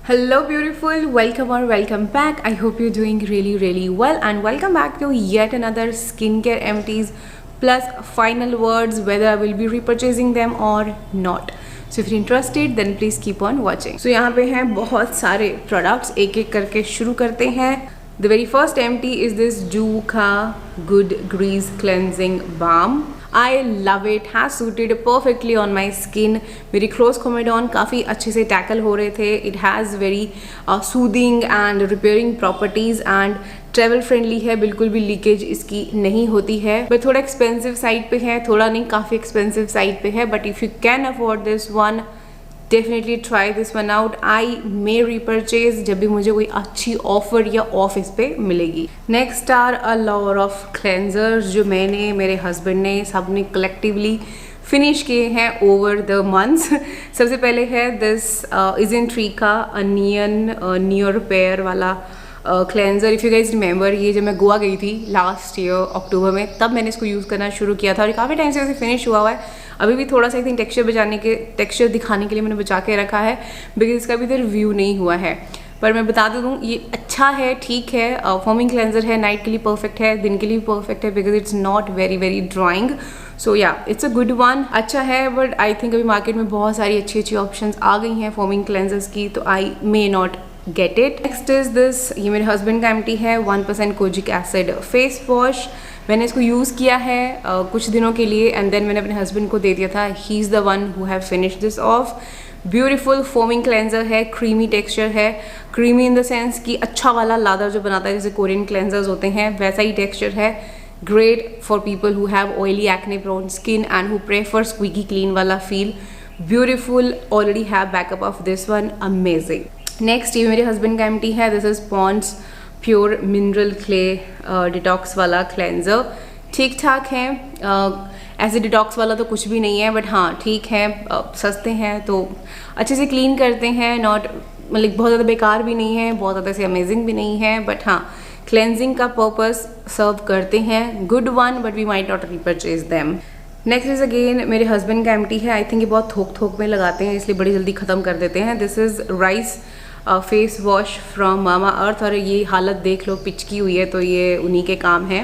Hello beautiful, welcome or welcome back. I hope you're doing really well and welcome back to yet another skincare empties plus final words whether I will be repurchasing them or not. So if you're interested then please keep on watching. So यहाँ पे हैं बहुत सारे products, एक एक करके शुरू करते हैं. The very first empty is this Juka Good Grease Cleansing Balm. I love it, has suited perfectly on my skin. मेरी क्लोज कोमेडॉन काफ़ी अच्छे से टैकल हो रहे थे. It has very soothing and repairing properties and travel friendly है, बिल्कुल भी लीकेज इसकी नहीं होती है. बट थोड़ा एक्सपेंसिव साइड पे है, थोड़ा नहीं काफ़ी एक्सपेंसिव साइड पे है. But if you can afford this one definitely try this one out. I may repurchase जब भी मुझे कोई अच्छी ऑफर या ऑफ इस पे मिलेगी. Next are a lot of cleansers जो मैंने, मेरे हस्बैंड ने, सब ने कलेक्टिवली फिनिश किए हैं ओवर द मंथ्स. सबसे पहले है दिस इज़ेंट्रिका नियर रिपेयर वाला cleanser. If you guys remember, ये जब मैं गोवा गई थी लास्ट ईयर अक्टूबर में, तब मैंने इसको यूज़ करना शुरू किया था और काफ़ी टाइम से वैसे फिनिश हुआ है. अभी भी थोड़ा सा आई थिंक टेक्सचर दिखाने के लिए मैंने बचा के रखा है बिकॉज इसका अभी तक रिव्यू नहीं हुआ है. पर मैं बता दूँ ये अच्छा है, ठीक है. फोमिंग क्लेंजर है, नाइट के लिए परफेक्ट है, दिन के लिए भी परफेक्ट है because it's not very drying. So yeah it's a good one. अच्छा है बट आई थिंक अभी मार्केट में बहुत सारी अच्छी ऑप्शंस आ गई हैं फोमिंग क्लेंजर्स की, तो I may not get it. Next is this, ये मेरे हस्बैंड का एम्प्टी है 1% कोजिक एसिड फेस वॉश. मैंने इसको यूज़ किया है कुछ दिनों के लिए एंड देन मैंने अपने हस्बैंड को दे दिया था. He is the one who have finished this of. Beautiful foaming cleanser है, क्रीमी टेक्सचर है. क्रीमी इन द सेंस कि अच्छा वाला लादर जो बनाता है जैसे कोरियन क्लेंजर्स होते हैं वैसा ही टेक्सचर है. Great for people who have oily acne prone skin and who prefer squeaky clean वाला feel. Beautiful, already have backup of this one, amazing. Next ये मेरे हस्बैंड का एम्प्टी है. This is Pond's pure mineral clay detox वाला cleanser. ठीक ठाक है, ऐसे डिटॉक्स वाला तो कुछ भी नहीं है बट हाँ ठीक है. सस्ते हैं तो अच्छे से क्लीन करते हैं, नॉट मतलब बहुत ज़्यादा बेकार भी नहीं है, बहुत ज़्यादा से अमेजिंग भी नहीं है, बट हाँ क्लेंजिंग का पर्पस सर्व करते हैं. Good one but we might not repurchase them. Next is again मेरे हस्बैंड का एम्प्टी है. आई थिंक ये बहुत थोक में लगाते हैं इसलिए बड़ी जल्दी ख़त्म कर देते हैं. This is rice face wash from Mamaearth और ये हालत देख लो, पिचकी हुई है तो ये उन्हीं के काम है.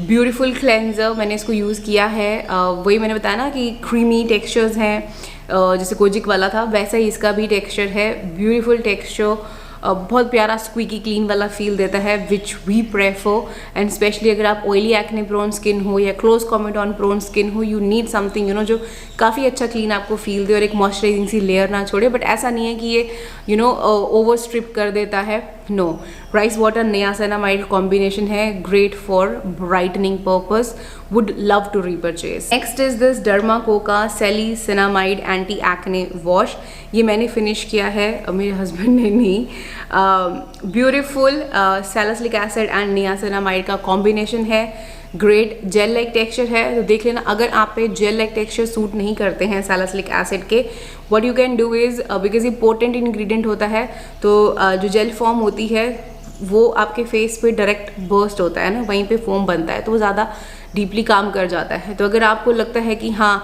ब्यूटीफुल क्लेंजर, मैंने इसको यूज़ किया है. वही मैंने बताया ना कि क्रीमी टेक्सचर्स हैं, जैसे कोजिक वाला था वैसा ही इसका भी टेक्सचर है. ब्यूटीफुल टेक्सचर, बहुत प्यारा स्क्वीकी क्लीन वाला फील देता है which we prefer. And specially अगर आप ऑयली एक्ने प्रोन स्किन हो या क्लोज कोमेडॉन प्रोन स्किन हो, यू नीड समथिंग जो काफ़ी अच्छा क्लीन आपको फील दे और एक मॉइस्चराइजिंग सी लेयर ना छोड़े. बट ऐसा नहीं है कि ये ओवर स्ट्रिप कर देता है. No, rice water niacinamide combination है, great for brightening purpose. Would love to repurchase. Next is this डर्माकोका सैलिसिनामाइड एंटी एक्ने वॉश. ये मैंने फिनिश किया है, मेरे हस्बैंड ने नहीं. Beautiful salicylic acid and niacinamide का कॉम्बिनेशन है. ग्रेट जेल लाइक टेक्सचर है, तो देख लेना अगर आप पे जेल लाइक टेक्सचर सूट नहीं करते हैं सैलिसिलिक एसिड के, what you can do is, because ये पोटेंट इंग्रेडिएंट होता है तो जो जेल फॉर्म होती है वो आपके फेस पे डायरेक्ट बर्स्ट होता है ना, वहीं पे फोम बनता है तो वो ज़्यादा डीपली काम कर जाता है. तो अगर आपको लगता है कि हाँ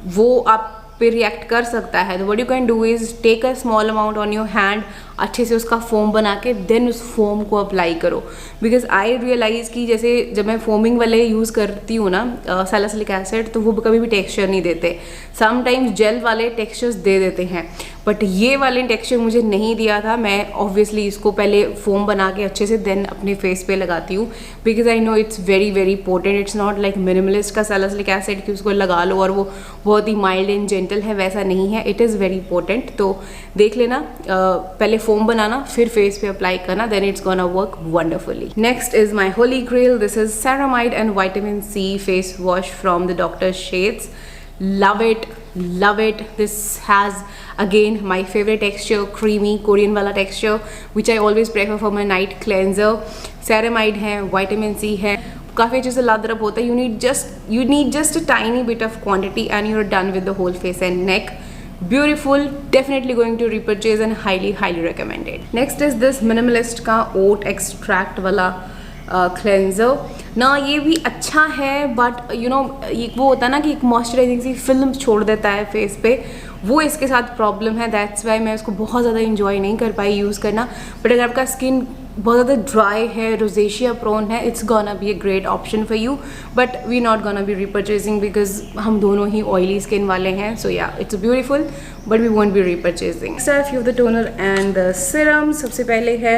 वो आप पे रिएक्ट कर सकता है तो what you can do is take a small amount on your hand, अच्छे से उसका फोम बना के देन उस फोम को अप्लाई करो. बिकॉज आई रियलाइज़ कि जैसे जब मैं फोमिंग वाले यूज़ करती हूँ ना सैलिसिलिक एसिड, तो वो कभी भी टेक्सचर नहीं देते. समटाइम्स जेल वाले टेक्सचर्स दे देते हैं बट ये वाले टेक्सचर मुझे नहीं दिया था. मैं ऑब्वियसली इसको पहले फोम बना के अच्छे से देन अपने फेस पे लगाती हूँ because I know it's very potent. It's not like minimalist का सैलिसिलिक एसिड कि उसको लगा लो और वो बहुत ही माइल्ड एंड जेंटल है, वैसा नहीं है. It is very potent. तो देख लेना, पहले फोम बनाना फिर फेस पे अप्लाई करना, then it's gonna work wonderfully. Next is my holy grail. This is ceramide and vitamin C face wash from the doctor Sheth's. love it. This has again my favorite texture, creamy Korean वाला texture which I always prefer for my night cleanser. Ceramide है, vitamin C है, काफ़ी अच्छे से लादरअप होता है. you need just a tiny bit of quantity and you're done with the whole face and neck. Beautiful, definitely going to repurchase and highly recommended. Next is this minimalist का oat extract वाला cleanser ना. ये भी अच्छा है but ये वो होता है ना कि एक मॉइस्चराइजिंग सी फिल्म छोड़ देता है फेस पे, वो इसके साथ प्रॉब्लम है, दैट्स वाई मैं उसको बहुत ज़्यादा इंजॉय नहीं कर पाई यूज़ करना। बट अगर आपका स्किन बहुत ज़्यादा ड्राई है, रोजेशिया प्रोन है, it's gonna be a great option for you, but we not gonna be repurchasing because हम दोनों ही ऑयली स्किन वाले हैं। So yeah it's beautiful but we won't be repurchasing. Few of the toner and the serum. सबसे पहले है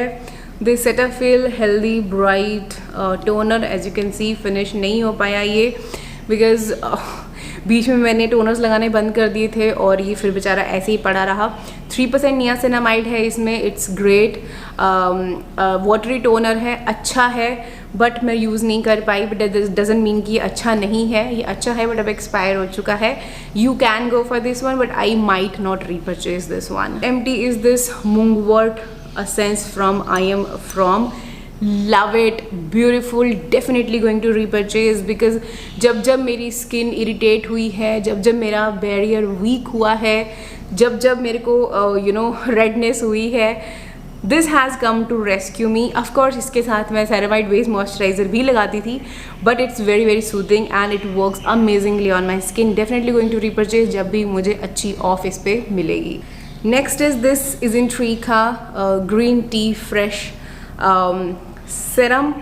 the Cetaphil healthy bright toner. As you can see finish नहीं हो पाया ये बिकॉज बीच में मैंने टोनर्स लगाने बंद कर दिए थे और ये फिर बेचारा ऐसे ही पड़ा रहा। 3% नियासिनामाइड है इसमें, इट्स ग्रेट वाटरी टोनर है, अच्छा है बट मैं यूज़ नहीं कर पाई। बट डजेंट मीन कि ये अच्छा नहीं है, ये अच्छा है बट अब एक्सपायर हो चुका है। You can go for this one but I might not repurchase this one. Empty is this mugwort essence from I'm from. Love it, beautiful, definitely going to repurchase because जब मेरी skin irritate हुई है, जब मेरा barrier week हुआ है, जब मेरे को रेडनेस हुई है, this has come to rescue me. Of course इसके साथ मैं सेरामाइड बेस्ड मॉइस्चराइजर भी लगाती थी but it's very very soothing and it works amazingly on my skin. Definitely going to repurchase जब भी मुझे अच्छी ऑफ इस पर मिलेगी। नेक्स्ट इज दिस इज़ेंट्रिका ग्रीन टी फ्रेश सीरम।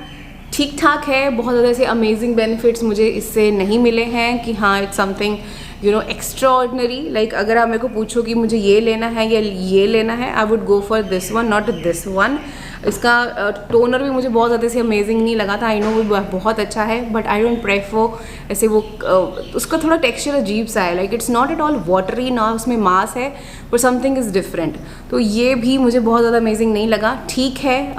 ठीक ठाक है, बहुत ज़्यादा ऐसे अमेजिंग बेनिफिट्स मुझे इससे नहीं मिले हैं कि हाँ it's something extra ordinary. Like अगर आप मेरे को पूछो कि मुझे ये लेना है या ये लेना है, I would go for this one not this one. इसका टोनर भी मुझे बहुत ज़्यादा से अमेजिंग नहीं लगा था। आई नो वो बहुत अच्छा है बट आई डोंट प्रेफर ऐसे वो उसका थोड़ा टेक्सचर अजीब सा है। Like it's not at all watery, ना उसमें मास है बट समथिंग इज़ डिफरेंट। तो ये भी मुझे बहुत ज़्यादा अमेजिंग नहीं लगा। ठीक है,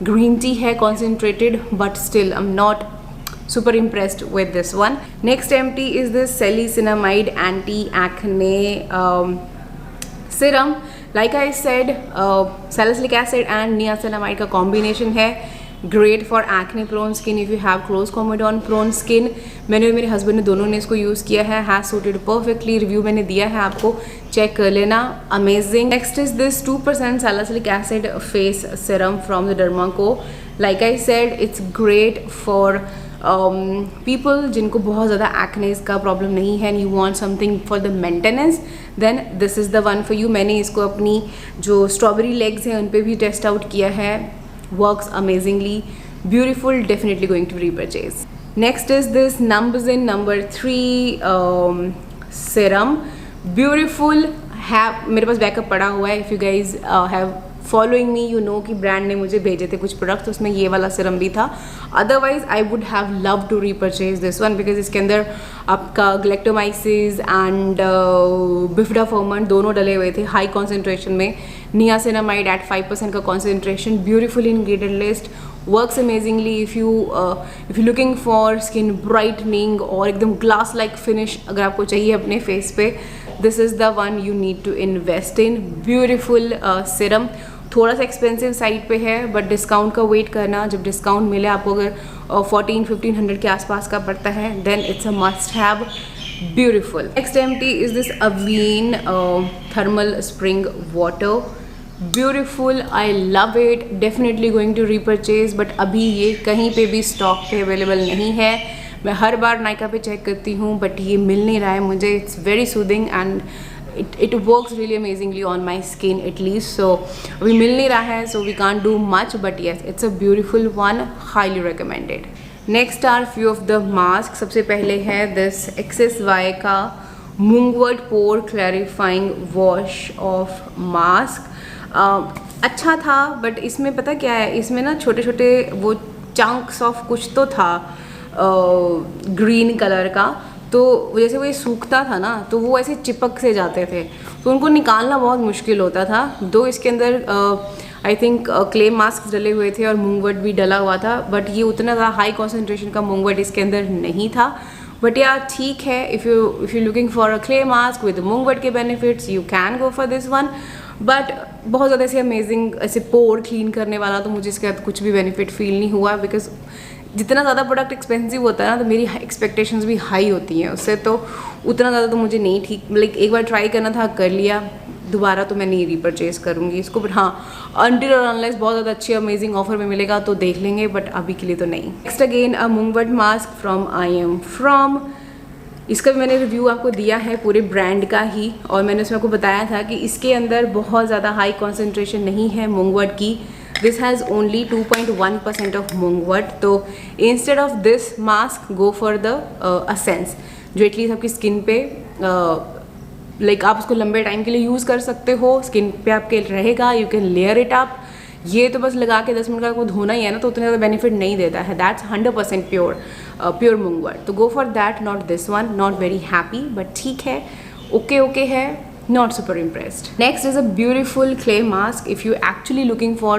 ग्रीन टी है concentrated but still I am not super impressed with this one. Next empty is this salicylamide anti-acne serum. Like I said, salicylic acid and niacinamide का combination है, great for acne prone skin if you have close comedone prone skin. मैंने और मेरे husband ने दोनों ने इसको use किया है, has suited perfectly. रिव्यू मैंने दिया है, आपको चेक कर लेना, amazing. Next is this 2% salicylic acid face serum from the Dermaco. Like I said, it's great for people जिनको बहुत ज़्यादा एक्नेस का प्रॉब्लम नहीं है and you want something for the maintenance, then this is the one for you. मैंने इसको अपनी जो स्ट्रॉबेरी लेग्स हैं उन पे भी टेस्ट आउट किया है, works amazingly, beautiful, definitely going to repurchase. Next is this Numbuzin number 3 serum, beautiful है, मेरे पास बैकअप पड़ा हुआ है। If you guys have following me you know कि ब्रांड ने मुझे भेजे थे कुछ प्रोडक्ट्स, उसमें ये वाला सीरम भी था। Otherwise I would have love to repurchase this one because इसके अंदर आपका ग्लेक्टोमाइसिस एंड बिफिडाफर्मन दोनों डले हुए थे हाई कॉन्सेंट्रेशन में। नियासिनामाइड एट 5% का concentration, beautiful ingredient list, works amazingly. If you looking for skin brightening और एकदम ग्लास लाइक फिनिश अगर आपको चाहिए अपने फेस पे, this is the one you need to invest in. Beautiful serum, थोड़ा सा एक्सपेंसिव साइड पे है बट डिस्काउंट का वेट करना, जब डिस्काउंट मिले आपको अगर 1400-1500 के आसपास का पड़ता है then it's a must have, beautiful. Next empty is this Avène thermal spring water, beautiful, I love it, definitely going to repurchase but अभी ये कहीं पे भी स्टॉक पे अवेलेबल नहीं है। मैं हर बार नायका पे चेक करती हूँ बट ये मिल नहीं रहा है मुझे। It's very soothing and it works really amazingly on my skin at least. So अभी मिल नहीं रहा है, so we can't do much but yes it's a beautiful one, highly recommended. Next are few of the masks. सबसे पहले है this XSY का मूंगवर्ट पोर clarifying wash off mask. अच्छा था बट इसमें पता क्या है, इसमें ना छोटे छोटे वो चंक्स ऑफ कुछ तो था ग्रीन कलर का, तो जैसे वो ये सूखता था ना तो वो ऐसे चिपक से जाते थे, तो उनको निकालना बहुत मुश्किल होता था। दो इसके अंदर आई थिंक क्ले मास्क डले हुए थे और मूंगवर्ट भी डला हुआ था बट ये उतना ज़्यादा हाई कॉन्सेंट्रेशन का मूंगवर्ट इसके अंदर नहीं था। बट या ठीक है, if you looking for a clay mask with mugwort के benefits you can go for this one. But बहुत ज़्यादा ऐसे अमेजिंग ऐसे पोर क्लीन करने वाला तो मुझे इसके बाद कुछ भी बेनिफिट फील नहीं हुआ बिकॉज जितना ज़्यादा प्रोडक्ट एक्सपेंसिव होता है ना तो मेरी एक्सपेक्टेशंस भी हाई होती हैं उससे, तो उतना ज़्यादा तो मुझे नहीं ठीक, लाइक एक बार ट्राई करना था कर लिया, दोबारा तो मैं नहीं रीपरचेज करूँगी इसको। बट हाँ, अनटिल और अनलेस बहुत ज़्यादा अच्छी अमेजिंग ऑफर में मिलेगा तो देख लेंगे बट अभी के लिए तो नहीं। Next again a mugwort mask from I'm from, इसका भी मैंने रिव्यू आपको दिया है पूरे ब्रांड का ही, और मैंने उसमें आपको बताया था कि इसके अंदर बहुत ज़्यादा हाई कॉन्सेंट्रेशन नहीं है मूंगवट की. This has only 2.1% of mugwort. तो instead of this mask go for the essence, जो एटलीस्ट आपकी स्किन पे लाइक आप उसको लंबे टाइम के लिए यूज़ कर सकते हो, स्किन पे आपके रहेगा, you can layer it up. ये तो बस लगा के 10 मिनट का आपको धोना ही है ना, तो उतना ज़्यादा बेनिफिट नहीं देता है. That's 100% pure mugwort. तो go for that, not this one. Not very happy but ठीक है, ओके है, not super impressed. Next is a beautiful clay mask. If you actually looking for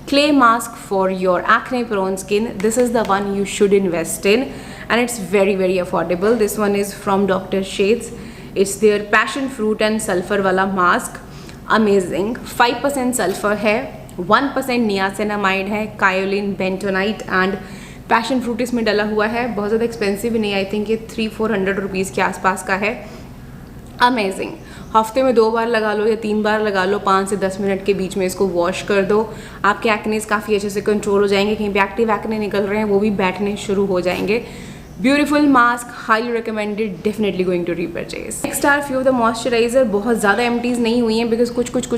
clay mask for your acne prone skin, this is the one you should invest in, and it's very affordable. This one is from Dr. Shades. It's their passion fruit and sulfur wala mask. Amazing. 5% sulfur है, 1% niacinamide है, कायोलिन, bentonite and passion fruit इसमें डला हुआ है. बहुत ज़्यादा expensive नहीं, I think ये 300-400 रुपीज़ के आसपास का है. अमेजिंग. हफ्ते में 2 बार लगा लो या 3 बार लगा लो, 5 से 10 मिनट के बीच में इसको वॉश कर दो. आपके एक्नेस काफ़ी अच्छे से कंट्रोल हो जाएंगे. कहीं पे एक्टिव एक्ने निकल रहे हैं वो भी बैठने शुरू हो जाएंगे. Beautiful mask, highly recommended, definitely going to repurchase. Next are few of the moisturizer. बहुत ज़्यादा एम्प्टीज नहीं हुई हैं बिकॉज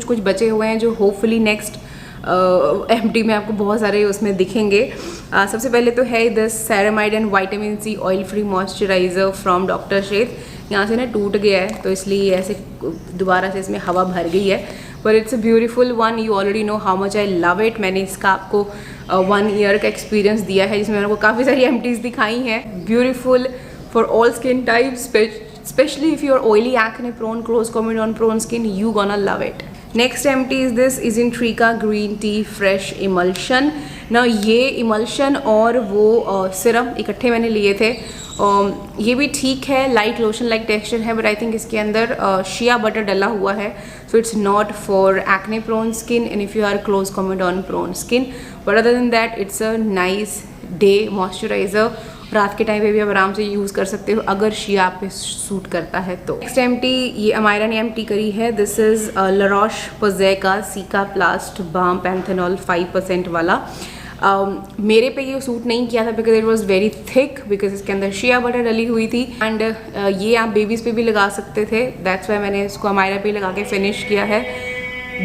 कुछ बचे हुए हैं जो होपफुली नेक्स्ट एम्प्टी में आपको बहुत सारे उसमें दिखेंगे. सबसे पहले तो है this ceramide and vitamin C oil free moisturizer from doctor Sheth. यहाँ से ना टूट गया है तो इसलिए ऐसे दोबारा से इसमें हवा भर गई है, पर it's a beautiful one. You already know how much I love it. मैंने इसका आपको 1 ईयर का एक्सपीरियंस दिया है जिसमें मैंने आपको काफ़ी सारी एम्प्टीज दिखाई हैं. Beautiful for all skin type, specially if you are oily, acne prone, close comedone prone skin, you gonna love it. Next empty is this Isentrika green tea fresh emulsion. Now ये emulsion और वो सिरम इकट्ठे मैंने लिए थे. ये भी ठीक है, लाइट लोशन लाइक टेक्सचर है, बट आई थिंक इसके अंदर शिया बटर डला हुआ है, so it's not for acne prone skin and if you are close comedone prone skin. But other than that it's a nice day moisturiser. रात के time पे भी आप आराम से यूज़ कर सकते हो अगर शिया आप पे सूट करता है तो. नेक्स्ट एम्प्टी ये अमायरा ने एम्प्टी करी है. दिस इज़ ला रोश पोज़े का सीका प्लास्ट बाम पैंथेनॉल 5% वाला. मेरे पे ये सूट नहीं किया था because it was very thick, because इसके अंदर शिया बटर डली हुई थी. एंड ये आप बेबीज़ पे भी लगा सकते थे, दैट्स वाई मैंने इसको अमायरा पे लगा के फिनिश किया है.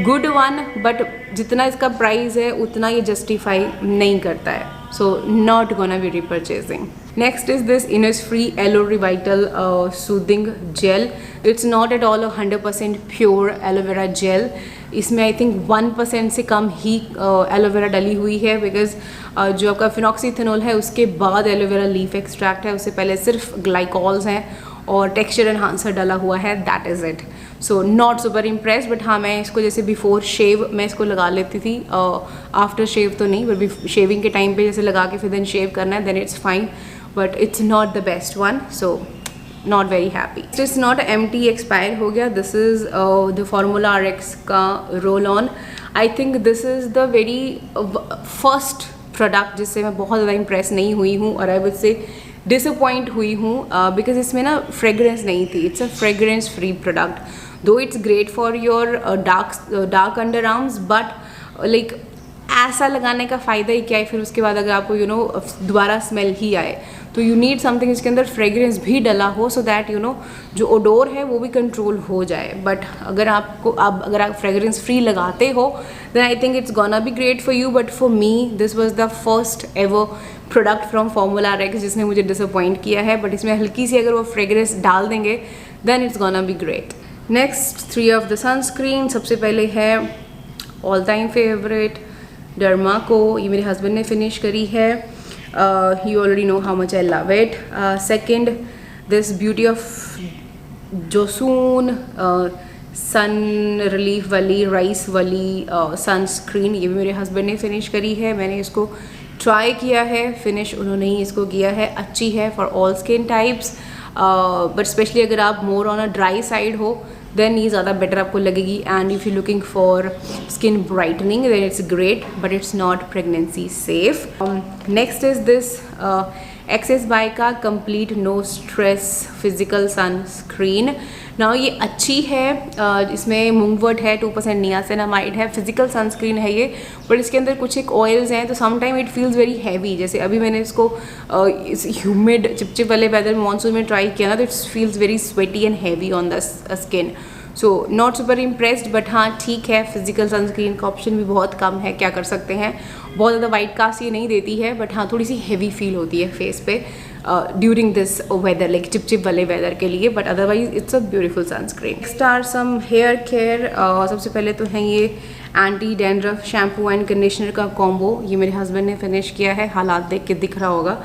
गुड वन, बट जितना इसका प्राइस है उतना ये जस्टिफाई नहीं करता है, so not gonna be repurchasing. Next is this Innisfree Aloe Revital Soothing Gel. It's not at all a 100% pure aloe vera gel. इसमें आई थिंक 1% से कम ही एलोवेरा डली हुई है, बिकॉज जो आपका फिनॉक्सीथिनोल है उसके बाद एलोवेरा लीफ एक्सट्रैक्ट है, उससे पहले सिर्फ ग्लाइकॉल्स हैं और टेक्सचर एनहांसर डला हुआ है. That is it. So not super impress, but हाँ मैं इसको जैसे बिफोर शेव मैं इसको लगा लेती थी. आफ्टर शेव तो नहीं, बट शेविंग के टाइम पे जैसे लगा के फिर देन शेव करना है, then it's fine, but it's not the best one. So not very happy. It's not empty, expire हो गया. This is the formula RX का roll on. I think this is the very first product जिससे मैं बहुत ज़्यादा impress नहीं हुई हूँ, और आई वुड से डिसअपॉइंट हुई हूँ बिकॉज इसमें ना फ्रेगरेंस नहीं थी. It's a fragrance free product, though it's great for your dark under arms, but like ऐसा लगाने का फ़ायदा ही क्या है फिर उसके बाद अगर आपको दोबारा स्मेल ही आए. तो यू नीड समथिंग जिसके अंदर फ्रेगरेंस भी डला हो, सो दैट जो ओडोर है वो भी कंट्रोल हो जाए. बट अगर अगर आप फ्रेगरेंस फ्री लगाते हो then I think it's gonna be great for you. But for me this was the first ever product from formula RX जिसने मुझे डिसअपॉइंट किया है. बट इसमें हल्की सी अगर वो फ्रेगरेंस डाल देंगे then it's gonna be great. Next 3 of the sunscreen. सबसे पहले है ऑल टाइम फेवरेट डर्मा को. ये मेरे हस्बैंड ने फिनिश करी है. You already know how much I love it. Second, this Beauty of Joseon sun relief वाली राइस वाली सनस्क्रीन. ये भी मेरे हस्बैंड ने फिनिश करी है. मैंने इसको ट्राई किया है, फिनिश उन्होंने ही इसको किया है. अच्छी है for all skin types, but specially अगर आप more on a dry side हो देन ये ज़्यादा बेटर आपको लगेगी. And if you looking for skin brightening then it's great, but it's not pregnancy safe. Next is this access by का complete no stress physical sunscreen. ना ये अच्छी है, इसमें मूंगवर्ट है, 2% नियासिनामाइड है, फिजिकल सनस्क्रीन है ये, बट इसके अंदर कुछ एक ऑयल्स हैं तो sometime it feels very heavy. जैसे अभी मैंने इसको इस ह्यूमिड चिपचिप वाले वेदर मानसून में ट्राई किया ना, तो it feels very sweaty and heavy on the skin. So not super impressed, but हाँ ठीक है, फिजिकल सनस्क्रीन का ऑप्शन भी बहुत कम है, क्या कर सकते हैं। बहुत ज़्यादा वाइट कास्ट ये नहीं देती है, बट हाँ थोड़ी सी हैवी फील होती है फेस पे ड्यूरिंग दिस वेदर, लाइक चिपचिप वाले वेदर के लिए, but otherwise it's a beautiful sunscreen. Next are some hair care. सबसे पहले तो है ये anti dandruff shampoo and conditioner का कॉम्बो। ये मेरे हस्बैंड ने फिनिश किया है, हालात देख के दिख रहा होगा,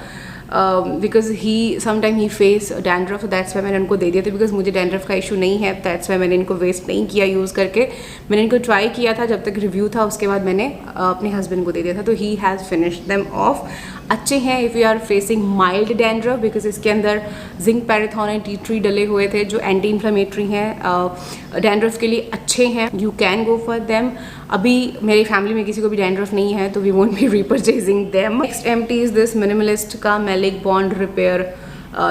because he sometime he face dandruff, that's why मैंने उनको दे दिया था। बिकॉज मुझे डैंड्रफ का इशू नहीं है, दैट्स वाई मैंने इनको वेस्ट नहीं किया यूज़ करके। मैंने इनको ट्राई किया था जब तक रिव्यू था, उसके बाद मैंने अपने हस्बैंड को दे दिया था, तो ही हैज़ फिनिश्ड देम ऑफ। अच्छे हैं if you are facing mild dandruff, because इसके अंदर zinc pyrithione and tea tree डले हुए थे जो एंटी इन्फ्लेमेटरी हैं, डैंड्रफ के लिए अच्छे हैं, you can go for them. अभी मेरी फैमिली में किसी को भी डैंड्रफ नहीं है, तो we won't be repurchasing them. Next empty is this Minimalist का मेलिक बॉन्ड रिपेयर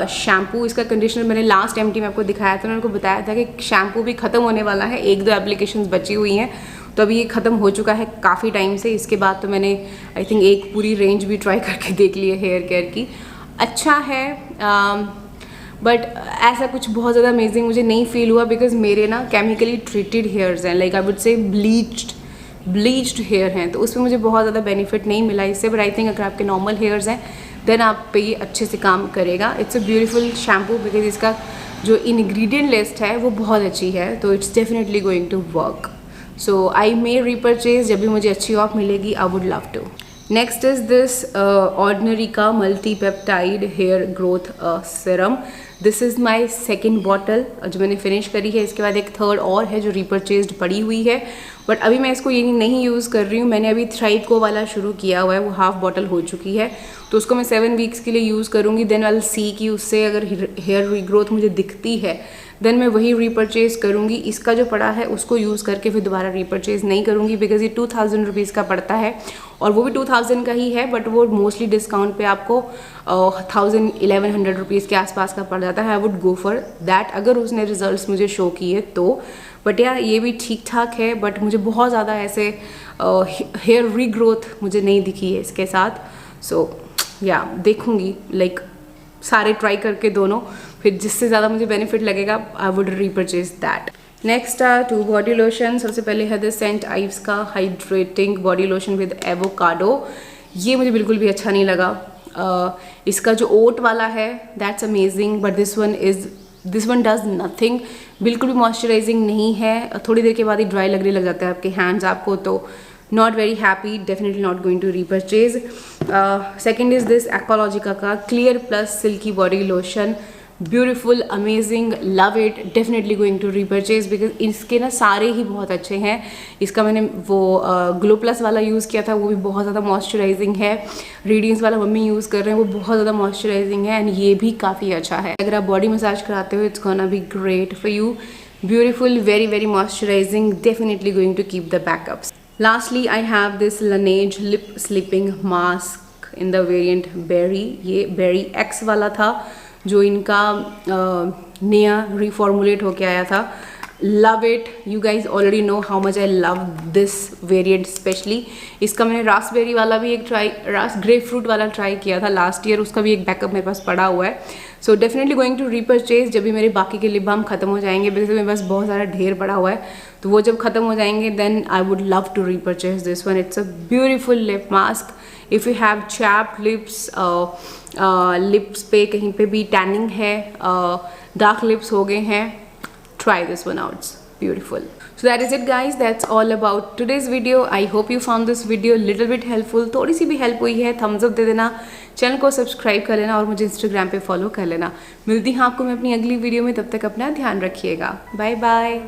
शैम्पू। इसका कंडीशनर मैंने लास्ट एम्प्टी में आपको दिखाया था, मैंने उनको बताया था कि शैम्पू भी खत्म होने वाला है, 1-2 एप्लीकेशंस बची हुई हैं, तो अभी ये ख़त्म हो चुका है काफ़ी टाइम से। इसके बाद तो मैंने आई थिंक एक पूरी रेंज भी ट्राई करके देख ली है हेयर केयर की। अच्छा है, बट ऐसा कुछ बहुत ज़्यादा अमेजिंग मुझे नहीं फील हुआ, बिकॉज मेरे ना केमिकली ट्रीटेड हेयर्स हैं, like I would say bleached hair हैं, तो उसमें मुझे बहुत ज़्यादा बेनिफिट नहीं मिला इससे। बट आई थिंक अगर आपके नॉर्मल हेयर्स हैं देन आप पे ये अच्छे से काम करेगा। It's a beautiful shampoo, because इसका जो इंग्रेडिएंट लिस्ट है वो बहुत अच्छी है, तो it's definitely going to work. So I may repurchase जब भी मुझे अच्छी ऑफ मिलेगी, I would love to. Next is this Ordinary का multi peptide hair growth serum. This is my second bottle जो मैंने फिनिश करी है। इसके बाद एक थर्ड और है जो रीपरचेज्ड पड़ी हुई है, बट अभी मैं इसको ये नहीं यूज़ कर रही हूँ। मैंने अभी थ्राइको वाला शुरू किया हुआ है, वो हाफ बॉटल हो चुकी है, तो उसको मैं 7 वीक्स के लिए यूज़ करूँगी। देन आई विल सी कि उससे अगर हेयर रीग्रोथ मुझे दिखती है देन मैं वही रीपरचेज़ करूँगी। इसका जो पड़ा है उसको यूज़ करके फिर दोबारा रीपरचेज़ नहीं करूँगी, बिकॉज ये 2000 रुपीज़ का पड़ता है, और वो भी 2000 का ही है, बट वो मोस्टली डिस्काउंट पे आपको 1100 रुपीज़ के आसपास का पड़ जाता है। I would go for that अगर उसने रिजल्ट्स मुझे शो किए तो। बट यार ये भी ठीक ठाक है, बट मुझे बहुत ज़्यादा ऐसे हेयर रीग्रोथ मुझे नहीं दिखी है इसके साथ। सो या देखूँगी, लाइक सारे ट्राई करके दोनों, फिर जिससे ज़्यादा मुझे बेनिफिट लगेगा I would repurchase that. Next are 2 body lotion. सबसे पहले है दिस सेंट आइव्स का hydrating body lotion with avocado. ये मुझे बिल्कुल भी अच्छा नहीं लगा। इसका जो ओट वाला है that's amazing, but this one does nothing, बिल्कुल भी मॉइस्चराइजिंग नहीं है। थोड़ी देर के बाद ही ड्राई लगने लग जाता है आपके हैंड्स आपको, तो not very happy, definitely not going to repurchase. Second is this Aqualogica का Clear Plus Silky Body Lotion, beautiful, amazing, love it, definitely going to repurchase because इसके ना सारे ही बहुत अच्छे हैं। इसका मैंने वो ग्लो प्लस वाला यूज़ किया था, वो भी बहुत ज़्यादा मॉइस्चराइजिंग है। रेडियंस वाला मम्मी यूज़ कर रहे हैं, वो बहुत ज़्यादा मॉइस्चराइजिंग है, एंड ये भी काफ़ी अच्छा है। अगर आप बॉडी मसाज कराते हो it's gonna be great for you. Beautiful, very very moisturizing, definitely going to keep the backups. Lastly, I have this Laneige Lip Sleeping Mask in the variant Berry. ये Berry X वाला था जो इनका नया रिफॉर्मुलेट होके आया था। Love it, you guys already know how much I love this variant specially. इसका मैंने रास्पबेरी वाला भी एक ग्रेप फ्रूट वाला ट्राई किया था लास्ट ईयर, उसका भी एक बैकअप मेरे पास पड़ा हुआ है। So definitely going to repurchase जब भी मेरे बाकी के लिप बाम खत्म हो जाएंगे, बिकॉज मेरे पास बहुत सारा ढेर पड़ा हुआ है, तो वो जब खत्म हो जाएंगे then I would love to repurchase this one. It's a beautiful lip mask. If you have chapped lips, lips पे कहीं पे भी टैनिंग है, डार्क लिप्स हो गए हैं, try this one out, it's beautiful. So that is it guys, that's all about today's video. I hope you found this video little bit helpful. थोड़ी सी भी हेल्प हुई है thumbs up दे देना, channel को subscribe कर लेना और मुझे इंस्टाग्राम पे फॉलो कर लेना। मिलती हूँ आपको मैं अपनी अगली वीडियो में, तब तक अपना ध्यान रखिएगा। Bye bye.